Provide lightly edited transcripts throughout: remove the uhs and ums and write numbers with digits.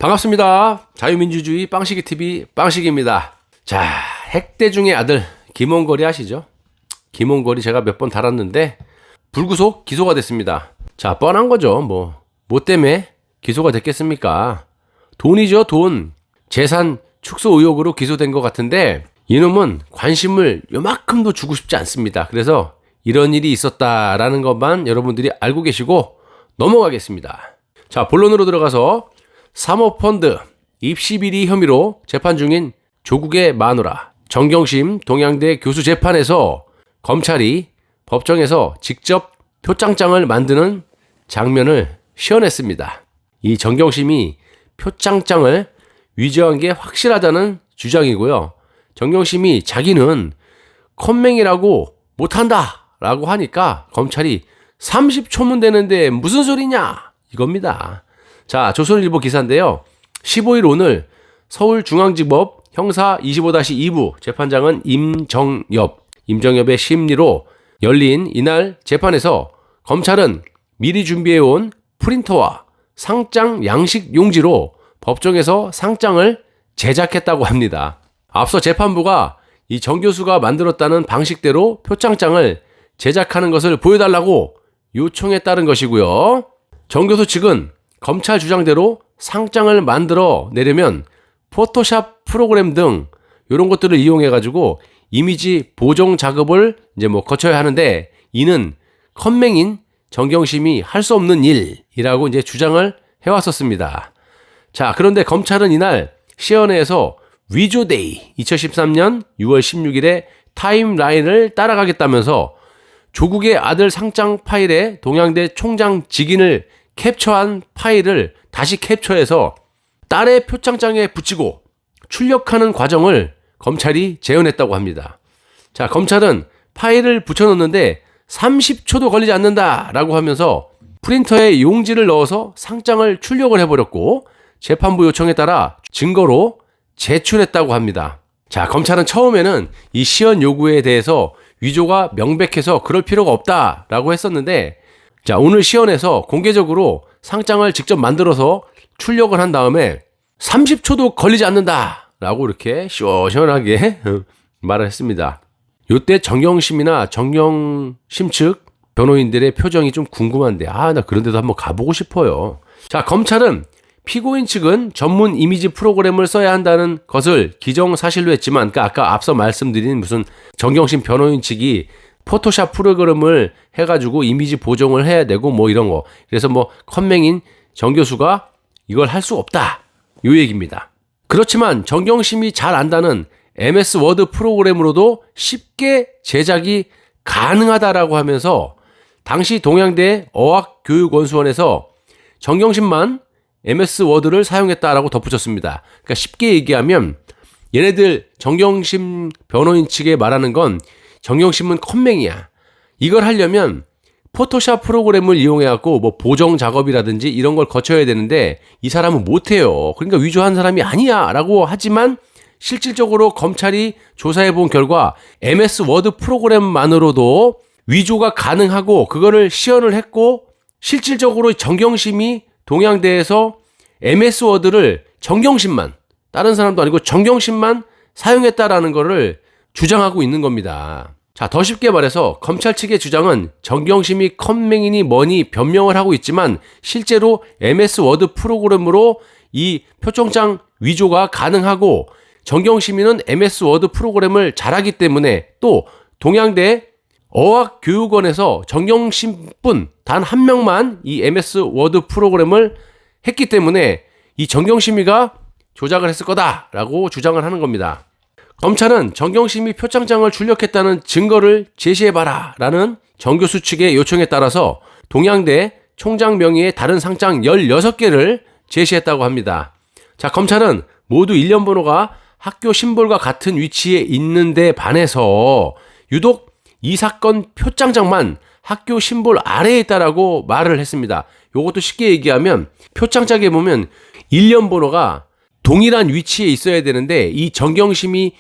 반갑습니다. 자유민주주의 빵식이TV 빵식입니다. 자, 핵대중의 아들 김원걸이 아시죠? 김원걸이 제가 몇 번 달았는데 불구속 기소가 됐습니다. 자, 뻔한 거죠. 뭐 때문에 기소가 됐겠습니까? 돈이죠, 돈. 재산 축소 의혹으로 기소된 것 같은데 이놈은 관심을 요만큼도 주고 싶지 않습니다. 그래서 이런 일이 있었다라는 것만 여러분들이 알고 계시고 넘어가겠습니다. 자, 본론으로 들어가서 사모펀드 입시 비리 혐의로 재판 중인 조국의 마누라 정경심 동양대 교수 재판에서 검찰이 법정에서 직접 표창장을 만드는 장면을 시연했습니다. 이 정경심이 표창장을 위조한 게 확실하다는 주장이고요. 정경심이 자기는 컴맹이라고 못한다 라고 하니까 검찰이 30초면 되는데 무슨 소리냐 이겁니다. 자, 조선일보 기사인데요. 15일 오늘 서울중앙지법 형사 25-2부 재판장은 임정엽의 심리로 열린 이날 재판에서 검찰은 미리 준비해온 프린터와 상장 양식 용지로 법정에서 상장을 제작했다고 합니다. 앞서 재판부가 이 정 교수가 만들었다는 방식대로 표창장을 제작하는 것을 보여달라고 요청했다는 것이고요. 정 교수 측은 검찰 주장대로 상장을 만들어 내려면 포토샵 프로그램 등 이런 것들을 이용해가지고 이미지 보정 작업을 거쳐야 하는데 이는 컴맹인 정경심이 할 수 없는 일이라고 주장을 해왔었습니다. 자, 그런데 검찰은 이날 시연회에서 위조데이 2013년 6월 16일에 타임라인을 따라가겠다면서 조국의 아들 상장 파일에 동양대 총장 직인을 캡처한 파일을 다시 캡처해서 딸의 표창장에 붙이고 출력하는 과정을 검찰이 재현했다고 합니다. 자, 검찰은 파일을 붙여놓는데 30초도 걸리지 않는다라고 하면서 프린터에 용지를 넣어서 상장을 출력을 해버렸고 재판부 요청에 따라 증거로 제출했다고 합니다. 자, 검찰은 처음에는 이 시연 요구에 대해서 위조가 명백해서 그럴 필요가 없다라고 했었는데 자, 오늘 시연에서 공개적으로 상장을 직접 만들어서 출력을 한 다음에 30초도 걸리지 않는다라고 이렇게 시원시원하게 말을 했습니다. 요때 정경심이나 정경심 측 변호인들의 표정이 좀 궁금한데 나 그런 데도 한번 가보고 싶어요. 자, 검찰은 피고인 측은 전문 이미지 프로그램을 써야 한다는 것을 기정사실로 했지만 아까 앞서 말씀드린 무슨 정경심 변호인 측이 포토샵 프로그램을 해가지고 이미지 보정을 해야 되고 이런 거. 그래서 컴맹인 정 교수가 이걸 할 수 없다. 요 얘기입니다. 그렇지만 정경심이 잘 안다는 MS 워드 프로그램으로도 쉽게 제작이 가능하다라고 하면서 당시 동양대 어학교육원수원에서 정경심만 MS 워드를 사용했다라고 덧붙였습니다. 그러니까 쉽게 얘기하면 얘네들 정경심 변호인 측에 말하는 건 정경심은 컴맹이야. 이걸 하려면 포토샵 프로그램을 이용해갖고 보정 작업이라든지 이런 걸 거쳐야 되는데 이 사람은 못해요. 그러니까 위조한 사람이 아니야 라고 하지만 실질적으로 검찰이 조사해본 결과 MS 워드 프로그램만으로도 위조가 가능하고 그거를 시연을 했고 실질적으로 정경심이 동양대에서 MS 워드를 정경심만 다른 사람도 아니고 정경심만 사용했다라는 거를 주장하고 있는 겁니다. 자, 더 쉽게 말해서 검찰 측의 주장은 정경심이 컴맹이니 뭐니 변명을 하고 있지만 실제로 MS 워드 프로그램으로 이 표창장 위조가 가능하고 정경심이는 MS 워드 프로그램을 잘하기 때문에 또 동양대 어학교육원에서 정경심뿐 단 한 명만 이 MS 워드 프로그램을 했기 때문에 이 정경심이가 조작을 했을 거다라고 주장을 하는 겁니다. 검찰은 정경심이 표창장을 출력했다는 증거를 제시해봐라 라는 정 교수 측의 요청에 따라서 동양대 총장 명의의 다른 상장 16개를 제시했다고 합니다. 자, 검찰은 모두 일련 번호가 학교 심볼과 같은 위치에 있는데 반해서 유독 이 사건 표창장만 학교 심볼 아래에 있다라고 말을 했습니다. 요것도 쉽게 얘기하면 표창장에 보면 일련 번호가 동일한 위치에 있어야 되는데 이 정경심이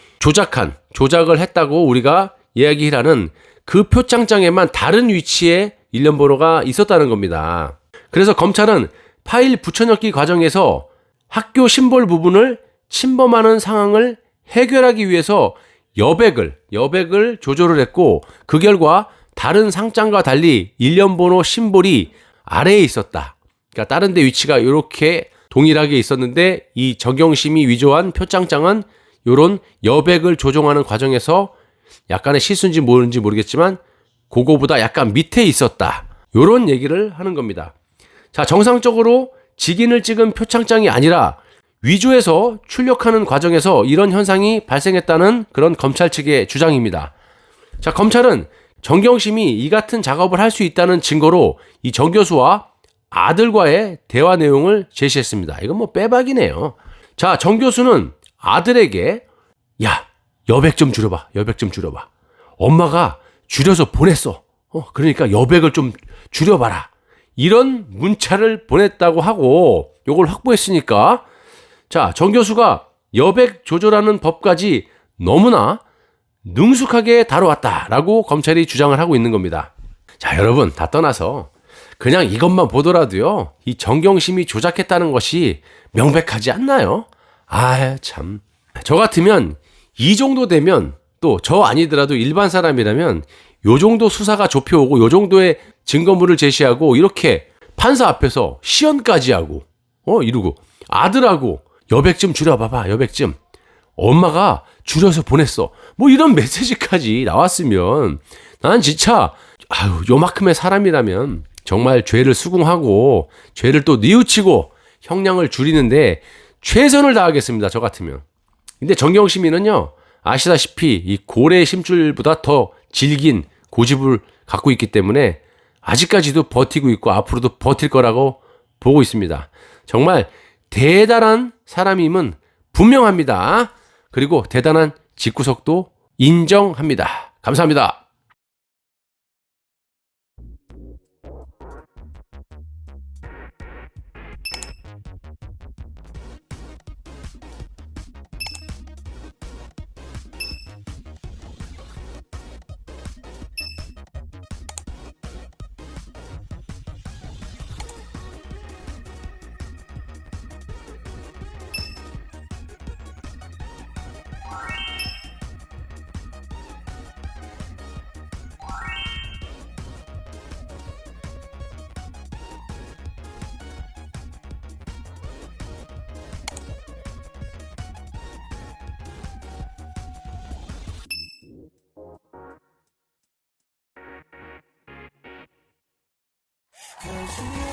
조작을 했다고 우리가 이야기하는 그 표창장에만 다른 위치에 일련 번호가 있었다는 겁니다. 그래서 검찰은 파일 붙여넣기 과정에서 학교 심볼 부분을 침범하는 상황을 해결하기 위해서 여백을 조절을 했고, 그 결과 다른 상장과 달리 일련 번호 심볼이 아래에 있었다. 그러니까 다른 데 위치가 이렇게 동일하게 있었는데 이 정경심이 위조한 표창장은 이런 여백을 조정하는 과정에서 약간의 실수인지 모르는지 모르겠지만 그거보다 약간 밑에 있었다. 이런 얘기를 하는 겁니다. 자, 정상적으로 직인을 찍은 표창장이 아니라 위조해서 출력하는 과정에서 이런 현상이 발생했다는 그런 검찰 측의 주장입니다. 자, 검찰은 정경심이 이 같은 작업을 할 수 있다는 증거로 이 정 교수와 아들과의 대화 내용을 제시했습니다. 이건 뭐 빼박이네요. 자, 정 교수는 아들에게 야, 여백 좀 줄여봐. 엄마가 줄여서 보냈어. 그러니까 여백을 좀 줄여봐라. 이런 문자를 보냈다고 하고 요걸 확보했으니까 자, 정 교수가 여백 조절하는 법까지 너무나 능숙하게 다뤄왔다라고 검찰이 주장을 하고 있는 겁니다. 자, 여러분 다 떠나서 그냥 이것만 보더라도요, 이 정경심이 조작했다는 것이 명백하지 않나요? 아, 참. 저 같으면 이 정도 되면 또 저 아니더라도 일반 사람이라면 요 정도 수사가 좁혀오고 요 정도의 증거물을 제시하고 이렇게 판사 앞에서 시연까지 하고 이러고 아들하고 여백 좀 줄여봐봐. 여백 좀. 엄마가 줄여서 보냈어. 뭐 이런 메시지까지 나왔으면 난 진짜 요만큼의 사람이라면 정말 죄를 수긍하고 죄를 또 뉘우치고 형량을 줄이는데 최선을 다하겠습니다. 저 같으면. 근데 정경심이는요, 아시다시피 이 고래 심줄보다 더 질긴 고집을 갖고 있기 때문에 아직까지도 버티고 있고 앞으로도 버틸 거라고 보고 있습니다. 정말 대단한 사람임은 분명합니다. 그리고 대단한 집구석도 인정합니다. 감사합니다. Cause you